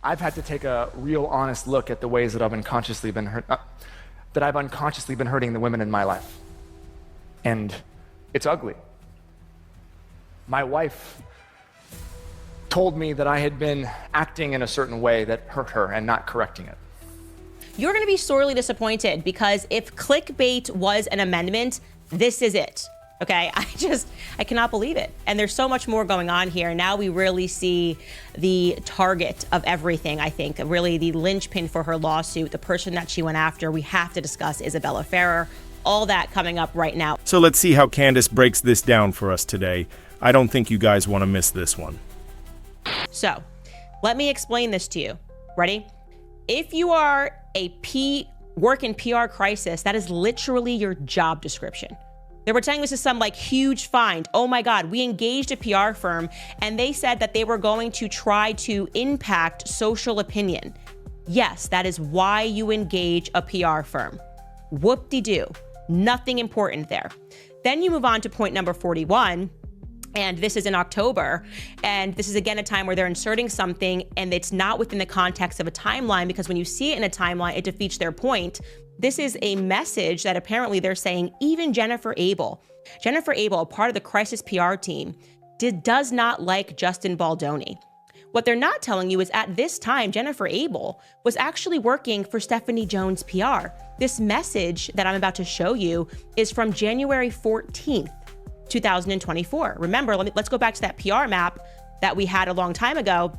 I've had to take a real honest look at the ways that I've unconsciously been hurting the women in my life. And it's ugly. My wife told me that I had been acting in a certain way that hurt her and not correcting it. You're going to be sorely disappointed, because if clickbait was an amendment, this is it. Okay, I cannot believe it. And there's so much more going on here. Now we really see the target of everything, I think, really the linchpin for her lawsuit, the person that she went after. We have to discuss Isabella Ferrer. All that coming up right now. So let's see how Candace breaks this down for us today. I don't think you guys want to miss this one. So let me explain this to you. Ready? If you are work in PR crisis, that is literally your job description. They were saying this is some like huge find. Oh my God, we engaged a PR firm and they said that they were going to try to impact social opinion. Yes, that is why you engage a PR firm. Whoop-de-doo. Nothing important there. Then you move on to point number 41. And this is in October. And this is again a time where they're inserting something and it's not within the context of a timeline, because when you see it in a timeline, it defeats their point. This is a message that apparently they're saying even Jennifer Abel, a part of the crisis PR team, does not like Justin Baldoni. What they're not telling you is at this time, Jennifer Abel was actually working for Stephanie Jones PR. This message that I'm about to show you is from January 14th, 2024. Remember, let's go back to that PR map that we had a long time ago.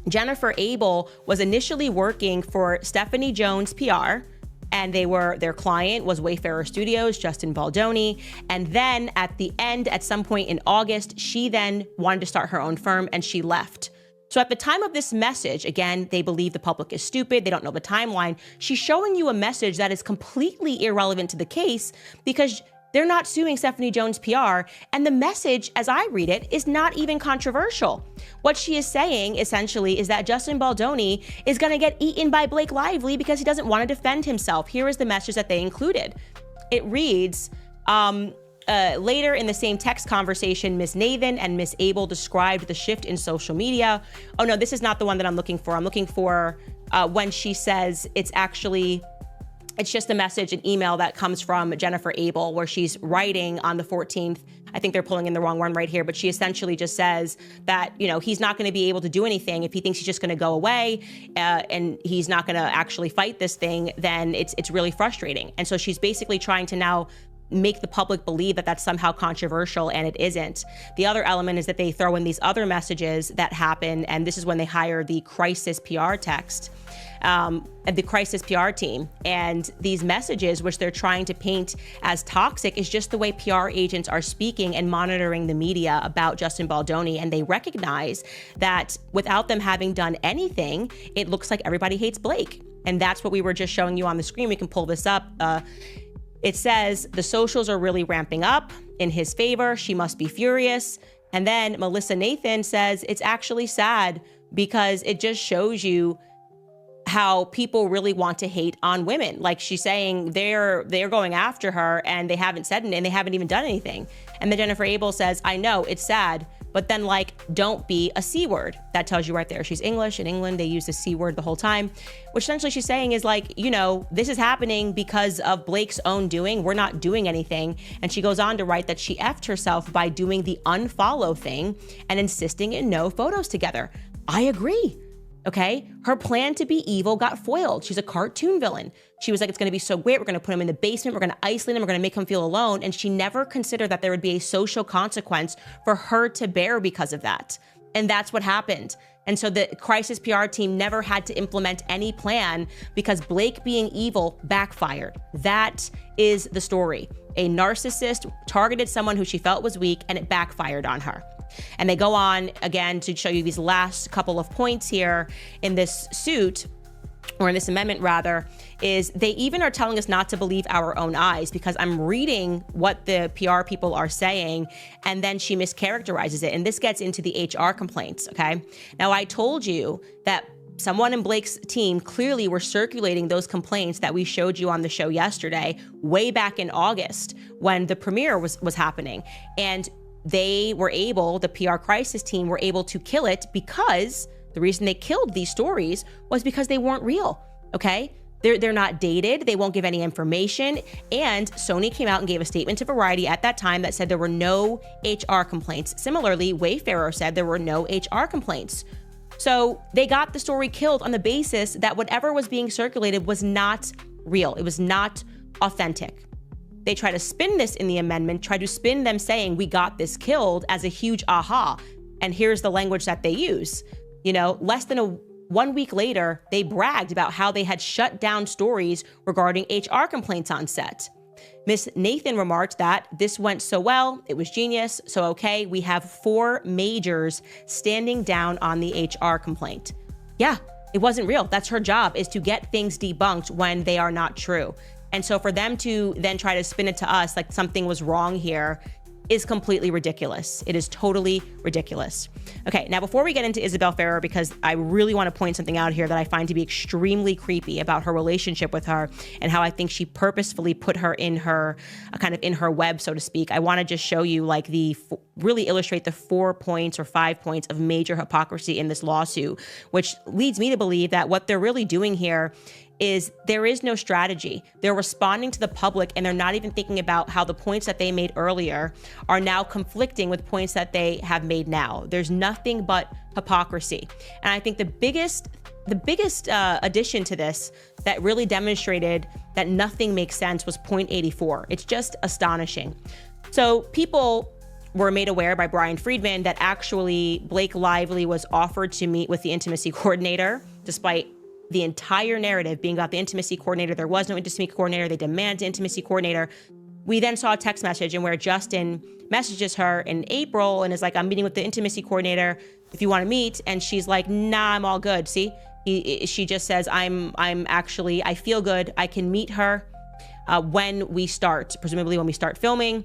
Jennifer Abel was initially working for Stephanie Jones PR, and their client was Wayfarer Studios, Justin Baldoni. And then at the end, at some point in August, she then wanted to start her own firm and she left. So at the time of this message, again, they believe the public is stupid, they don't know the timeline. She's showing you a message that is completely irrelevant to the case, because they're not suing Stephanie Jones PR, and the message, as I read it, is not even controversial. What she is saying, essentially, is that Justin Baldoni is going to get eaten by Blake Lively because he doesn't want to defend himself. Here is the message that they included. It reads, later in the same text conversation, Ms. Nathan and Ms. Abel described the shift in social media. Oh no, this is not the one that I'm looking for. I'm looking for when she says it's just a message, an email that comes from Jennifer Abel, where she's writing on the 14th. I think they're pulling in the wrong one right here, but she essentially just says that, he's not going to be able to do anything. If he thinks he's just going to go away and he's not going to actually fight this thing, then it's really frustrating. And so she's basically trying to now make the public believe that that's somehow controversial, and it isn't. The other element is that they throw in these other messages that happen, and this is when they hire the crisis PR the crisis PR team. And these messages, which they're trying to paint as toxic, is just the way PR agents are speaking and monitoring the media about Justin Baldoni. And they recognize that without them having done anything, it looks like everybody hates Blake. And that's what we were just showing you on the screen. We can pull this up. It says the socials are really ramping up in his favor. She must be furious. And then Melissa Nathan says it's actually sad, because it just shows you how people really want to hate on women. Like, she's saying they're going after her and they haven't said it and they haven't even done anything. And then Jennifer Abel says, I know it's sad, but then don't be a C word. That tells you right there. She's English. In England, they use the C word the whole time, which essentially she's saying is this is happening because of Blake's own doing. We're not doing anything. And she goes on to write that she effed herself by doing the unfollow thing and insisting in no photos together. I agree. Okay, her plan to be evil got foiled. She's a cartoon villain. She was like, it's going to be so great. We're going to put him in the basement. We're going to isolate him. We're going to make him feel alone. And she never considered that there would be a social consequence for her to bear because of that. And that's what happened. And so the crisis PR team never had to implement any plan because Blake being evil backfired. That is the story. A narcissist targeted someone who she felt was weak, and it backfired on her. And they go on again to show you these last couple of points here in this suit, or in this amendment rather, is they even are telling us not to believe our own eyes, because I'm reading what the PR people are saying, and then she mischaracterizes it. And this gets into the HR complaints, okay? Now, I told you that someone in Blake's team clearly were circulating those complaints that we showed you on the show yesterday, way back in August when the premiere was happening. And they were able, the PR crisis team were able to kill it because The reason they killed these stories was because they weren't real, okay? They're not dated, they won't give any information, and Sony came out and gave a statement to Variety at that time that said there were no HR complaints. Similarly, Wayfarer said there were no HR complaints. So they got the story killed on the basis that whatever was being circulated was not real. It was not authentic. They try to spin this in the amendment, try to spin them saying we got this killed as a huge aha. And here's the language that they use. Less than 1 week later, they bragged about how they had shut down stories regarding HR complaints on set. Miss Nathan remarked that this went so well, it was genius, so okay, we have 4 majors standing down on the HR complaint. Yeah, it wasn't real. That's her job, is to get things debunked when they are not true. And so for them to then try to spin it to us like something was wrong here is completely ridiculous. It is totally ridiculous. Okay, now before we get into Isabel Ferrer, because I really want to point something out here that I find to be extremely creepy about her relationship with her and how I think she purposefully put her in her, kind of in her web, so to speak. I want to just show you really illustrate the 4 points or 5 points of major hypocrisy in this lawsuit, which leads me to believe that what they're really doing here is there is no strategy. They're responding to the public and they're not even thinking about how the points that they made earlier are now conflicting with points that they have made now. There's nothing but hypocrisy. And I think the biggest addition to this that really demonstrated that nothing makes sense was point 84. It's just astonishing. So people were made aware by Brian Friedman that actually Blake Lively was offered to meet with the intimacy coordinator, despite the entire narrative being about the intimacy coordinator. There was no intimacy coordinator. They demanded an intimacy coordinator. We then saw a text message and where Justin messages her in April and is like, I'm meeting with the intimacy coordinator if you want to meet. And she's like, nah, I'm all good. See, she just says, I feel good. I can meet her when we start, presumably when we start filming.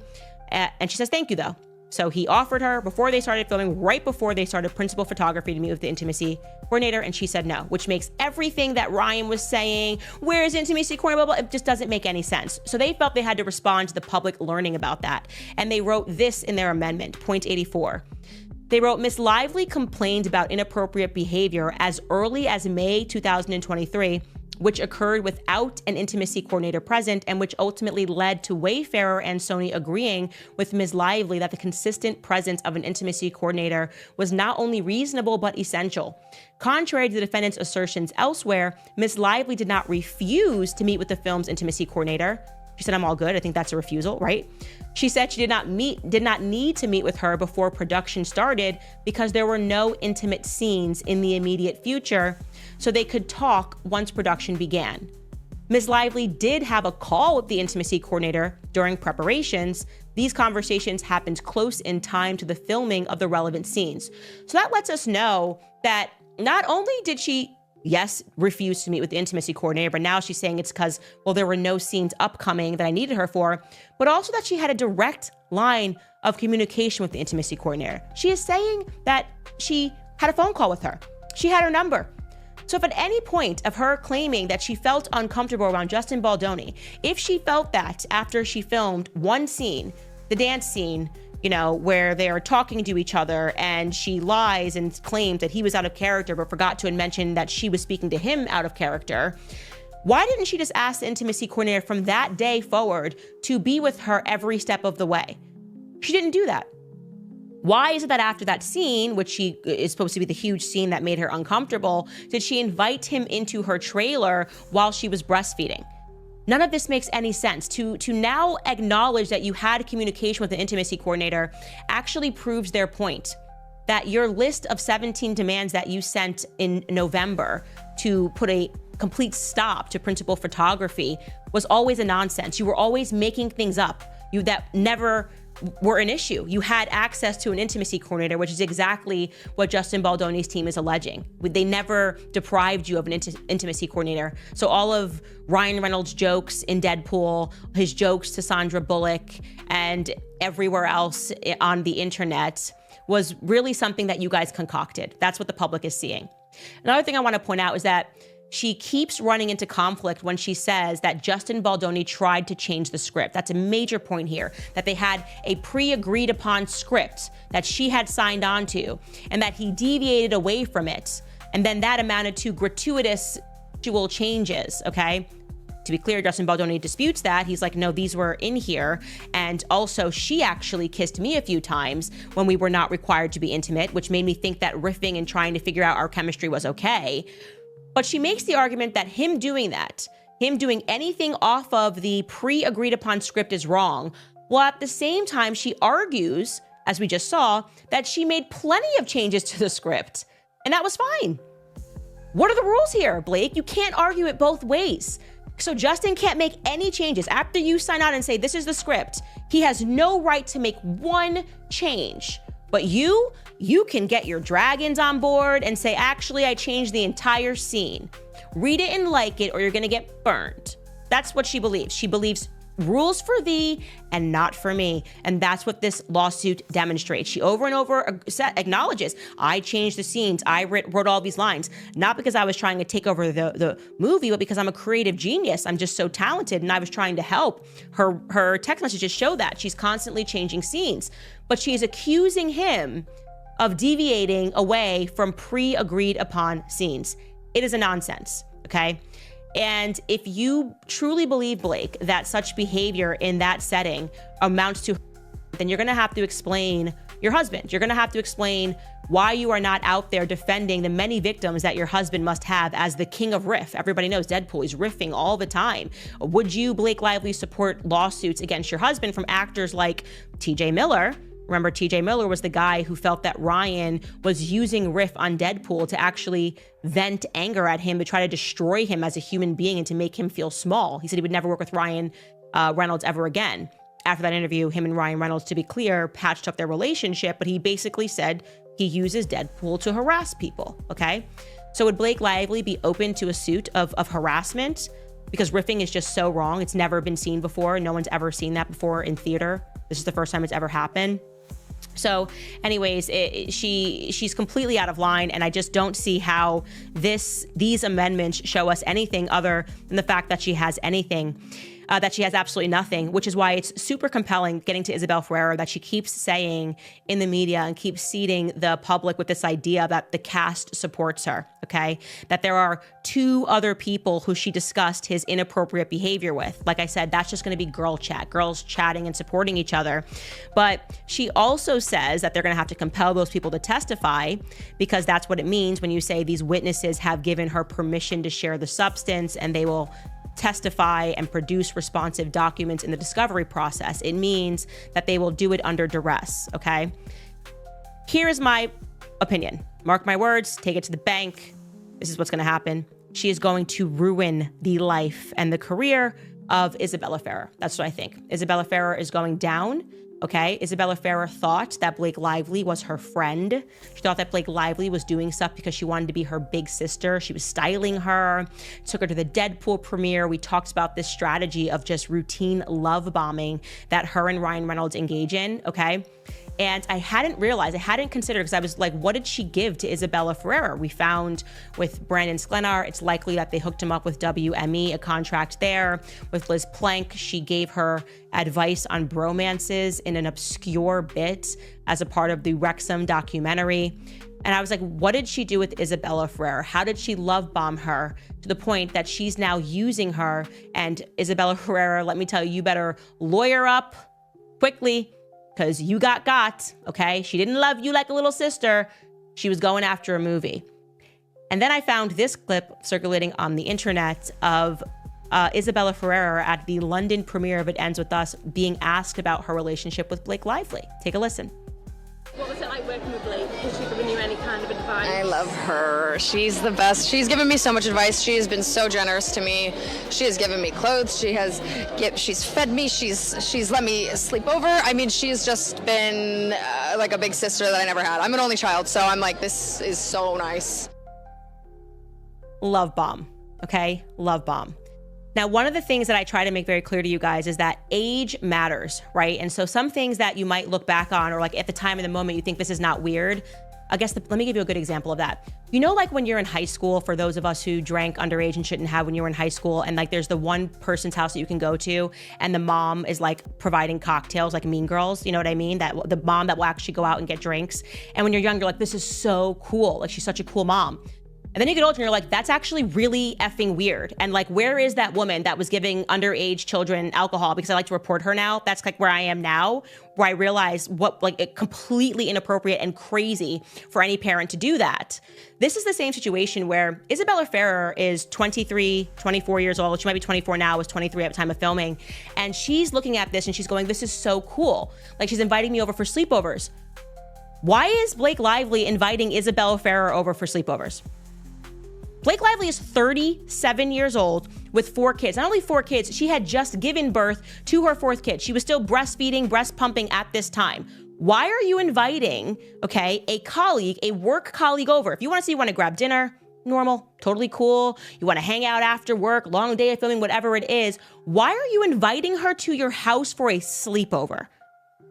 And she says, thank you though. So he offered her before they started filming, right before they started principal photography, to meet with the intimacy coordinator, and she said no, which makes everything that Ryan was saying, where's intimacy coordinator, blah, blah, it just doesn't make any sense. So they felt they had to respond to the public learning about that. And they wrote this in their amendment, point 84. They wrote, Miss Lively complained about inappropriate behavior as early as May 2023, which occurred without an intimacy coordinator present and which ultimately led to Wayfarer and Sony agreeing with Ms. Lively that the consistent presence of an intimacy coordinator was not only reasonable but essential. Contrary to the defendant's assertions elsewhere, Ms. Lively did not refuse to meet with the film's intimacy coordinator. She said, I'm all good. I think that's a refusal, right? She said she did not need to meet with her before production started because there were no intimate scenes in the immediate future, so they could talk once production began. Ms. Lively did have a call with the intimacy coordinator during preparations. These conversations happened close in time to the filming of the relevant scenes. So that lets us know that not only did she refused to meet with the intimacy coordinator, but now she's saying it's because, well, there were no scenes upcoming that I needed her for, but also that she had a direct line of communication with the intimacy coordinator. She is saying that she had a phone call with her. She had her number. So if at any point of her claiming that she felt uncomfortable around Justin Baldoni, if she felt that after she filmed one scene, the dance scene, where they're talking to each other and she lies and claims that he was out of character but forgot to mention that she was speaking to him out of character, why didn't she just ask the intimacy coordinator from that day forward to be with her every step of the way? She didn't do that. Why is it that after that scene, which is supposed to be the huge scene that made her uncomfortable, did she invite him into her trailer while she was breastfeeding? None of this makes any sense. To now acknowledge that you had communication with the intimacy coordinator actually proves their point, that your list of 17 demands that you sent in November to put a complete stop to principal photography was always a nonsense. You were always making things up that never were an issue. You had access to an intimacy coordinator, which is exactly what Justin Baldoni's team is alleging. They never deprived you of an intimacy coordinator. So all of Ryan Reynolds' jokes in Deadpool, his jokes to Sandra Bullock, and everywhere else on the internet was really something that you guys concocted. That's what the public is seeing. Another thing I want to point out is that she keeps running into conflict when she says that Justin Baldoni tried to change the script. That's a major point here, that they had a pre-agreed upon script that she had signed on to and that he deviated away from it And then that amounted to gratuitous sexual changes, okay? To be clear, Justin Baldoni disputes that. He's like, no, these were in here. And also, she actually kissed me a few times when we were not required to be intimate, which made me think that riffing and trying to figure out our chemistry was okay. But she makes the argument that him doing that, him doing anything off of the pre-agreed upon script is wrong. While at the same time, she argues, as we just saw, that she made plenty of changes to the script. And that was fine. What are the rules here, Blake? You can't argue it both ways. So Justin can't make any changes. After you sign out and say, this is the script, he has no right to make one change. But you can get your dragons on board and say, actually, I changed the entire scene. Read it and like it, or you're gonna get burned. That's what she believes. She believes rules for thee and not for me. And that's what this lawsuit demonstrates. She over and over acknowledges, I changed the scenes. I wrote all these lines, not because I was trying to take over the movie, but because I'm a creative genius. I'm just so talented and I was trying to help. Her text messages show that. She's constantly changing scenes, but she is accusing him of deviating away from pre-agreed upon scenes. It is a nonsense, okay? And if you truly believe, Blake, that such behavior in that setting amounts to, then you're gonna have to explain your husband. You're gonna have to explain why you are not out there defending the many victims that your husband must have as the king of riff. Everybody knows Deadpool, he's riffing all the time. Would you, Blake Lively, support lawsuits against your husband from actors like TJ Miller? Remember, TJ Miller was the guy who felt that Ryan was using riff on Deadpool to actually vent anger at him, to try to destroy him as a human being and to make him feel small. He said he would never work with Ryan Reynolds ever again. After that interview, him and Ryan Reynolds, to be clear, patched up their relationship, but he basically said he uses Deadpool to harass people, okay? So would Blake Lively be open to a suit of harassment? Because riffing is just so wrong. It's never been seen before. No one's ever seen that before in theater. This is the first time it's ever happened. So anyways, she's completely out of line, and I just don't see how these amendments show us anything other than the fact that she has absolutely nothing, which is why it's super compelling getting to Isabel Ferreira that she keeps saying in the media and keeps seeding the public with this idea that the cast supports her, okay? That there are two other people who she discussed his inappropriate behavior with. Like I said, that's just gonna be girl chat, girls chatting and supporting each other. But she also says that they're gonna have to compel those people to testify, because that's what it means when you say these witnesses have given her permission to share the substance and they will testify and produce responsive documents in the discovery process. It means that they will do it under duress, okay? Here is my opinion. Mark my words, take it to the bank. This is what's gonna happen. She is going to ruin the life and the career of Isabella Ferrer. That's what I think. Isabella Ferrer is going down. Okay, Isabella Ferrer thought that Blake Lively was her friend. She thought that Blake Lively was doing stuff because she wanted to be her big sister. She was styling her, took her to the Deadpool premiere. We talked about this strategy of just routine love bombing that her and Ryan Reynolds engage in, okay? And I hadn't considered, because I was like, what did she give to Isabella Ferreira? We found with Brandon Sklenar, it's likely that they hooked him up with WME, a contract there. With Liz Plank, she gave her advice on bromances in an obscure bit as a part of the Wrexham documentary. And I was like, what did she do with Isabella Ferreira? How did she love bomb her to the point that she's now using her? And Isabella Ferreira, let me tell you, you better lawyer up quickly, because you got, okay? She didn't love you like a little sister. She was going after a movie. And then I found this clip circulating on the internet of Isabella Ferreira at the London premiere of It Ends With Us being asked about her relationship with Blake Lively. Take a listen. What was it like working with Blake? Has she given you any kind of advice? I love her. She's the best. She's given me so much advice. She has been so generous to me. She has given me clothes. She's fed me. She's let me sleep over. I mean, she's just been like a big sister that I never had. I'm an only child, so I'm like, this is so nice. Love bomb, okay? Love bomb. Now, one of the things that I try to make very clear to you guys is that age matters, right? And so some things that you might look back on, or like at the time of the moment, you think this is not weird. I guess, let me give you a good example of that. You know, like when you're in high school, for those of us who drank underage and shouldn't have when you were in high school, and like there's the one person's house that you can go to, and the mom is like providing cocktails, like Mean Girls, you know what I mean? That the mom that will actually go out and get drinks. And when you're young, you're like, this is so cool. Like, she's such a cool mom. And then you get older and you're like, that's actually really effing weird. And like, where is that woman that was giving underage children alcohol? Because I like to report her now. That's like where I am now, where I realize what like completely inappropriate and crazy for any parent to do that. This is the same situation where Isabella Ferrer is 23, 24 years old. She might be 24 now, was 23 at the time of filming. And she's looking at this and she's going, this is so cool. Like she's inviting me over for sleepovers. Why is Blake Lively inviting Isabella Ferrer over for sleepovers? Blake Lively is 37 years old with 4 kids. Not only 4 kids, she had just given birth to her 4th kid. She was still breastfeeding, breast pumping at this time. Why are you inviting, okay, a colleague, a work colleague over? If you want to see, you want to grab dinner, normal, totally cool. You want to hang out after work, long day of filming, whatever it is. Why are you inviting her to your house for a sleepover?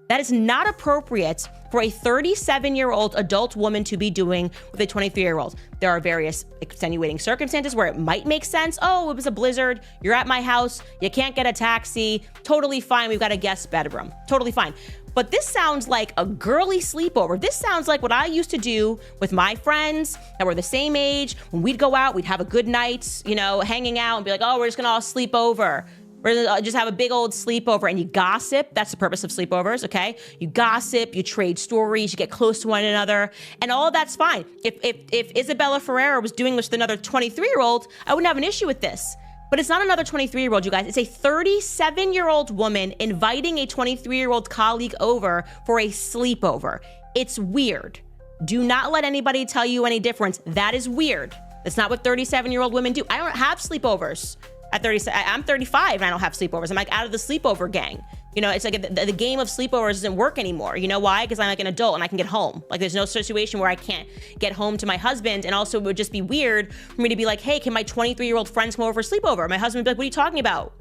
That is not appropriate for a 37-year-old adult woman to be doing with a 23-year-old. There are various extenuating circumstances where it might make sense. Oh, it was a blizzard. You're at my house. You can't get a taxi. Totally fine. We've got a guest bedroom. Totally fine. But this sounds like a girly sleepover. This sounds like what I used to do with my friends that were the same age. When we'd go out, we'd have a good night, you know, hanging out and be like, oh, we're just gonna all sleep over. We're gonna just have a big old sleepover and you gossip. That's the purpose of sleepovers, okay? You gossip, you trade stories, you get close to one another, and all of that's fine. If Isabella Ferreira was doing this with another 23-year-old, I wouldn't have an issue with this. But it's not another 23-year-old, you guys. It's a 37-year-old woman inviting a 23-year-old colleague over for a sleepover. It's weird. Do not let anybody tell you any difference. That is weird. That's not what 37-year-old women do. I don't have sleepovers. At 37, I'm 35 and I don't have sleepovers. I'm like out of the sleepover gang. You know, it's like the game of sleepovers doesn't work anymore. You know why? Because I'm like an adult and I can get home. Like there's no situation where I can't get home to my husband. And also it would just be weird for me to be like, hey, can my 23-year-old friends come over for a sleepover? My husband would be like, what are you talking about?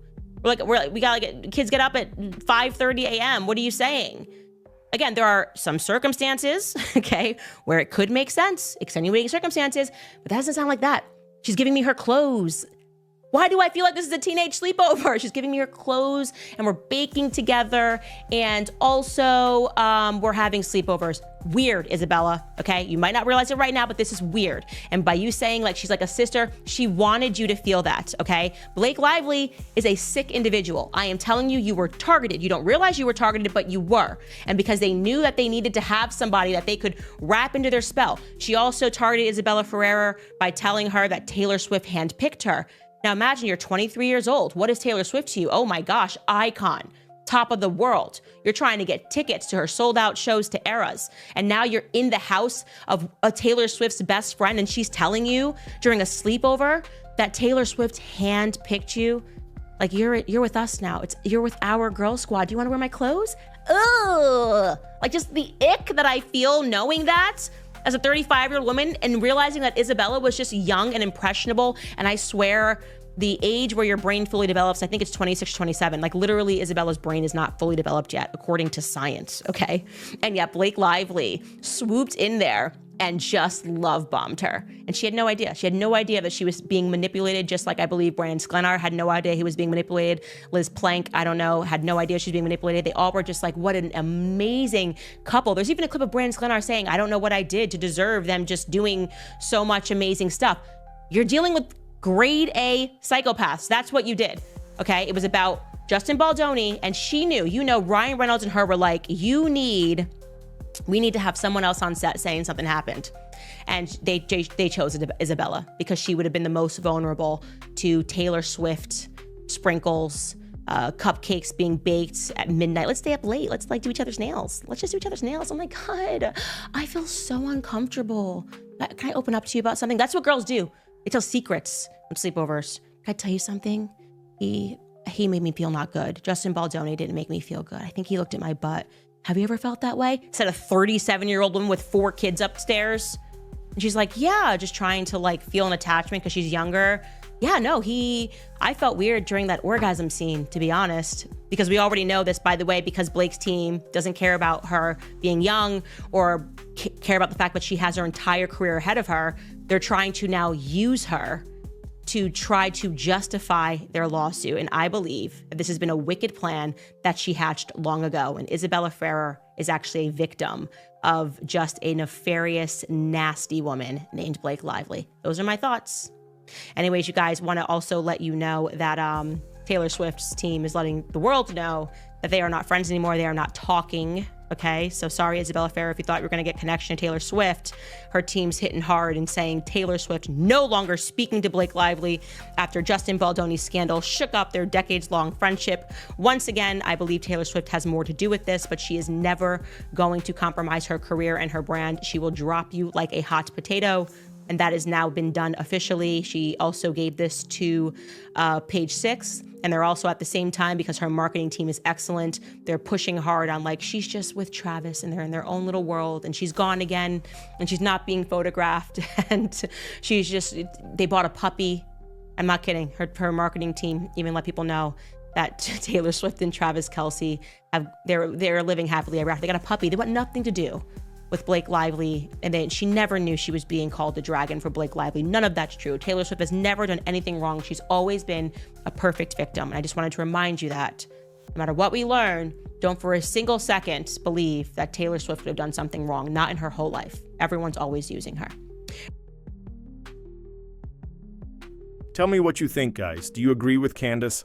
We got like kids get up at 5:30 a.m. What are you saying? Again, there are some circumstances, okay, where it could make sense, extenuating circumstances, but that doesn't sound like that. She's giving me her clothes. Why do I feel like this is a teenage sleepover? She's giving me her clothes and we're baking together. And also we're having sleepovers. Weird, Isabella, okay? You might not realize it right now, but this is weird. And by you saying like she's like a sister, she wanted you to feel that, okay? Blake Lively is a sick individual. I am telling you, you were targeted. You don't realize you were targeted, but you were. And because they knew that they needed to have somebody that they could wrap into their spell. She also targeted Isabella Ferreira by telling her that Taylor Swift handpicked her. Now imagine you're 23 years old. What is Taylor Swift to you? Oh my gosh, icon, top of the world. You're trying to get tickets to her sold out shows to Eras. And now you're in the house of a Taylor Swift's best friend and she's telling you during a sleepover that Taylor Swift handpicked you. Like you're with us now. You're with our girl squad. Do you want to wear my clothes? Ugh. Like just the ick that I feel knowing that as a 35-year-old woman and realizing that Isabella was just young and impressionable. And I swear the age where your brain fully develops, I think it's 26, 27. Like literally Isabella's brain is not fully developed yet, according to science, okay? And yet Blake Lively swooped in there and just love bombed her. And she had no idea. She had no idea that she was being manipulated, just like I believe Brandon Sklenar had no idea he was being manipulated. Liz Plank, I don't know, had no idea she was being manipulated. They all were just like, what an amazing couple. There's even a clip of Brandon Sklenar saying, I don't know what I did to deserve them just doing so much amazing stuff. You're dealing with grade A psychopaths. That's what you did, okay? It was about Justin Baldoni, and she knew, you know, Ryan Reynolds and her were like, we need to have someone else on set saying something happened. And they chose Isabella because she would have been the most vulnerable to Taylor Swift sprinkles, cupcakes being baked at midnight. Let's stay up late. Let's like do each other's nails. Let's just do each other's nails. Oh my God, I feel so uncomfortable. Can I open up to you about something? That's what girls do. They tell secrets on sleepovers. Can I tell you something? He made me feel not good. Justin Baldoni didn't make me feel good. I think he looked at my butt. Have you ever felt that way? Said a 37-year-old woman with 4 kids upstairs. And she's like, yeah, just trying to like feel an attachment because she's younger. Yeah, no, I felt weird during that orgasm scene, to be honest, because we already know this, by the way, because Blake's team doesn't care about her being young or care about the fact that she has her entire career ahead of her. They're trying to now use her to try to justify their lawsuit. And I believe that this has been a wicked plan that she hatched long ago. And Isabella Ferrer is actually a victim of just a nefarious, nasty woman named Blake Lively. Those are my thoughts. Anyways, you guys, want to also let you know that Taylor Swift's team is letting the world know that they are not friends anymore. They are not talking. Okay, so sorry, Isabella Farah, if you thought you were going to get connection to Taylor Swift. Her team's hitting hard and saying Taylor Swift no longer speaking to Blake Lively after Justin Baldoni's scandal shook up their decades-long friendship. Once again, I believe Taylor Swift has more to do with this, but she is never going to compromise her career and her brand. She will drop you like a hot potato, and that has now been done officially. She also gave this to Page Six, and they're also at the same time, because her marketing team is excellent, they're pushing hard on like, she's just with Travis and they're in their own little world, and she's gone again, and she's not being photographed, and she's just, they bought a puppy. I'm not kidding. Her marketing team even let people know that Taylor Swift and Travis Kelce they're living happily ever after. They got a puppy. They want nothing to do with Blake Lively, and then she never knew she was being called a dragon for Blake Lively. None of that's true. Taylor Swift has never done anything wrong. She's always been a perfect victim. And I just wanted to remind you that no matter what we learn, don't for a single second believe that Taylor Swift would have done something wrong. Not in her whole life. Everyone's always using her. Tell me what you think, guys. Do you agree with Candace?